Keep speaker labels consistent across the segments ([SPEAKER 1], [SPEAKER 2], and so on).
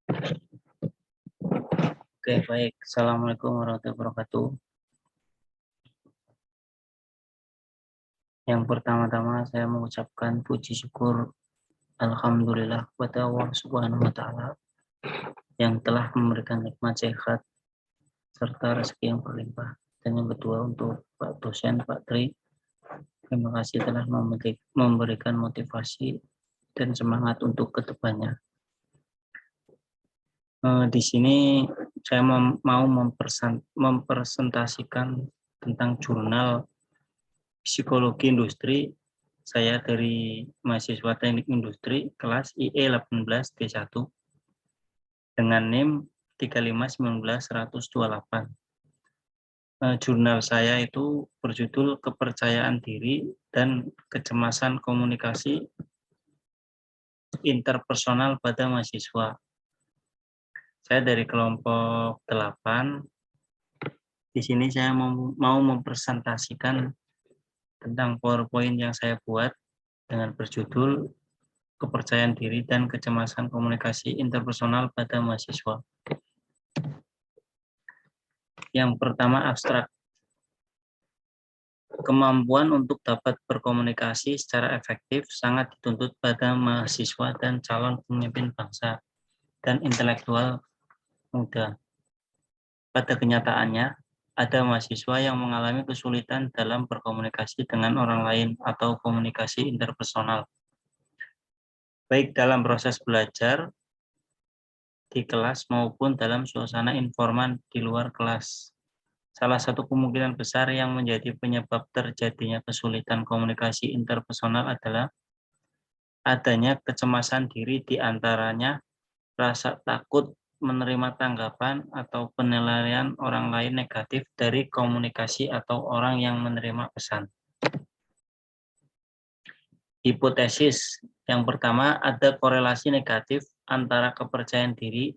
[SPEAKER 1] Oke, baik. Assalamualaikum warahmatullahi wabarakatuh. Yang pertama-tama saya mengucapkan puji syukur alhamdulillah kepada Allah Subhanahu wa taala yang telah memberikan nikmat sehat serta rezeki yang berlimpah. Dan yang kedua untuk Pak dosen, Pak Tri, terima kasih telah memberikan motivasi dan semangat untuk kedepannya. Di sini saya mau mempresentasikan tentang jurnal Psikologi Industri. Saya dari mahasiswa Teknik Industri kelas IE 18D1 dengan NIM 3519128. Jurnal saya itu berjudul Kepercayaan Diri dan Kecemasan Komunikasi Interpersonal pada Mahasiswa. Saya dari kelompok 8. Di sini saya mau mempresentasikan tentang PowerPoint yang saya buat dengan berjudul Kepercayaan Diri dan Kecemasan Komunikasi Interpersonal pada Mahasiswa. Yang pertama, abstrak. Kemampuan untuk dapat berkomunikasi secara efektif sangat dituntut pada mahasiswa dan calon pemimpin bangsa dan intelektual muda. Pada kenyataannya, ada mahasiswa yang mengalami kesulitan dalam berkomunikasi dengan orang lain atau komunikasi interpersonal, baik dalam proses belajar di kelas maupun dalam suasana informal di luar kelas. Salah satu kemungkinan besar yang menjadi penyebab terjadinya kesulitan komunikasi interpersonal adalah adanya kecemasan diri, di antaranya rasa takut menerima tanggapan atau penilaian orang lain negatif dari komunikasi atau orang yang menerima pesan. Hipotesis yang pertama, ada korelasi negatif antara kepercayaan diri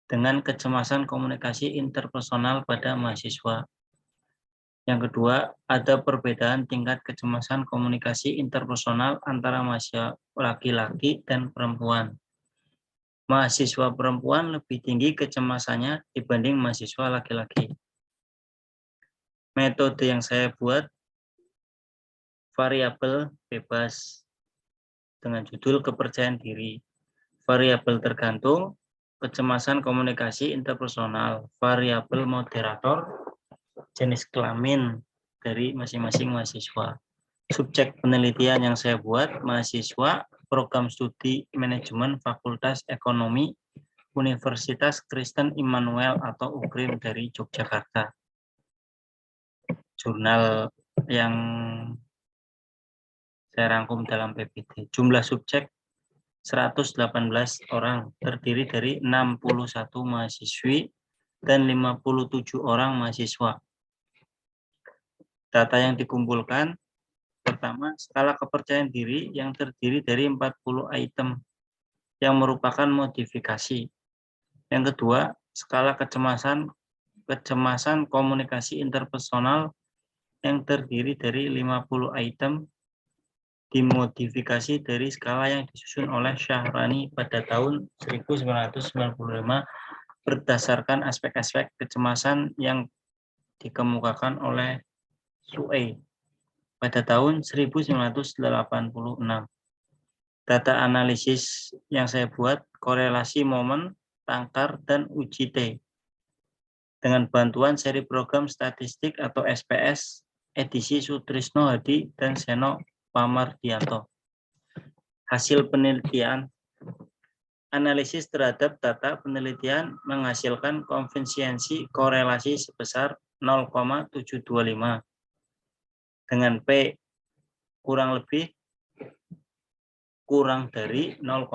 [SPEAKER 1] dengan kecemasan komunikasi interpersonal pada mahasiswa. Yang kedua, ada perbedaan tingkat kecemasan komunikasi interpersonal antara mahasiswa laki-laki dan perempuan. Mahasiswa perempuan lebih tinggi kecemasannya dibanding mahasiswa laki-laki. Metode yang saya buat variabel bebas dengan judul kepercayaan diri. Variabel tergantung, kecemasan komunikasi interpersonal, variabel moderator, jenis kelamin dari masing-masing mahasiswa. Subjek penelitian yang saya buat, mahasiswa program studi manajemen Fakultas Ekonomi Universitas Kristen Immanuel atau UKRIM dari Yogyakarta. Jurnal yang saya rangkum dalam PPT. Jumlah subjek 118 orang, terdiri dari 61 mahasiswi dan 57 orang mahasiswa. Data yang dikumpulkan, pertama, skala kepercayaan diri yang terdiri dari 40 item yang merupakan modifikasi. Yang kedua, skala kecemasan komunikasi interpersonal yang terdiri dari 50 item dimodifikasi dari skala yang disusun oleh Syahrani pada tahun 1995 berdasarkan aspek-aspek kecemasan yang dikemukakan oleh Suey pada tahun 1986. Data analisis yang saya buat korelasi momen, tangkar, dan uji T dengan bantuan seri program statistik atau SPS edisi Sutrisno Hadi dan Seno Pamardianto. Hasil penelitian, analisis terhadap data penelitian menghasilkan koefisiensi korelasi sebesar 0,725 dengan P kurang dari 0,01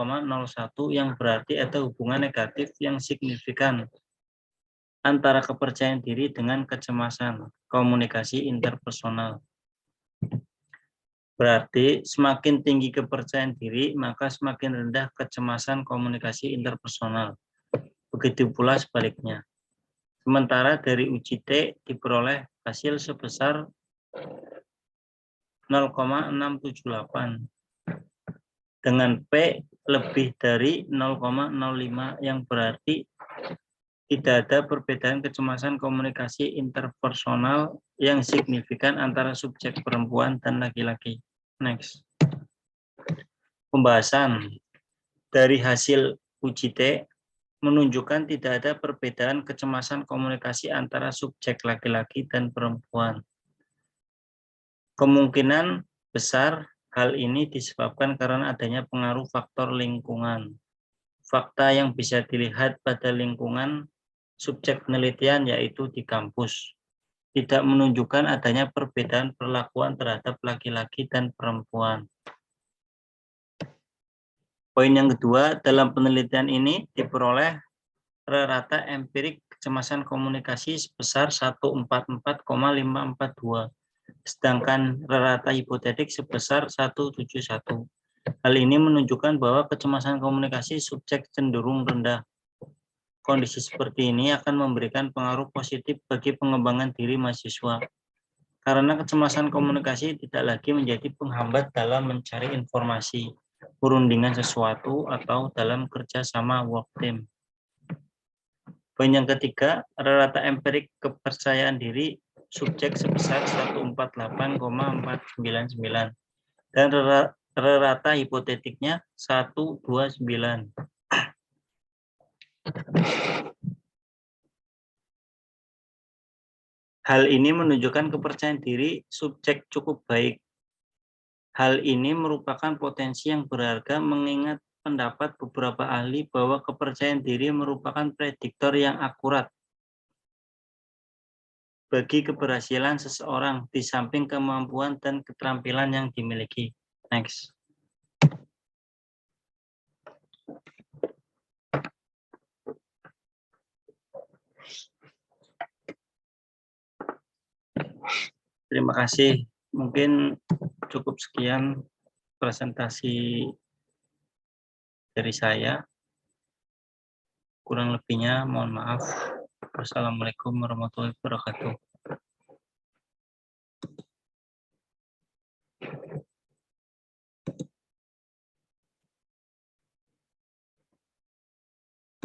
[SPEAKER 1] yang berarti ada hubungan negatif yang signifikan antara kepercayaan diri dengan kecemasan komunikasi interpersonal. Berarti semakin tinggi kepercayaan diri, maka semakin rendah kecemasan komunikasi interpersonal. Begitu pula sebaliknya. Sementara dari uji T diperoleh hasil sebesar 0,678 dengan P lebih dari 0,05 yang berarti tidak ada perbedaan kecemasan komunikasi interpersonal yang signifikan antara subjek perempuan dan laki-laki. Next. Pembahasan dari hasil uji T menunjukkan tidak ada perbedaan kecemasan komunikasi antara subjek laki-laki dan perempuan. Kemungkinan besar hal ini disebabkan karena adanya pengaruh faktor lingkungan. Fakta yang bisa dilihat pada lingkungan subjek penelitian yaitu di kampus tidak menunjukkan adanya perbedaan perlakuan terhadap laki-laki dan perempuan. Poin yang kedua, dalam penelitian ini diperoleh rata empirik kecemasan komunikasi sebesar 144,542, sedangkan rata hipotetik sebesar 171. Hal ini menunjukkan bahwa kecemasan komunikasi subjek cenderung rendah. Kondisi seperti ini akan memberikan pengaruh positif bagi pengembangan diri mahasiswa, karena kecemasan komunikasi tidak lagi menjadi penghambat dalam mencari informasi, perundingan sesuatu, atau dalam kerja sama work team. Poin yang ketiga, rata empirik kepercayaan diri subjek sebesar 148,499 dan rata hipotetiknya 129. Hal ini menunjukkan kepercayaan diri subjek cukup baik. Hal ini merupakan potensi yang berharga mengingat pendapat beberapa ahli bahwa kepercayaan diri merupakan prediktor yang akurat bagi keberhasilan seseorang di samping kemampuan dan keterampilan yang dimiliki. Next. Terima kasih. Mungkin cukup sekian presentasi dari saya. Kurang lebihnya mohon maaf. Wassalamualaikum warahmatullahi wabarakatuh.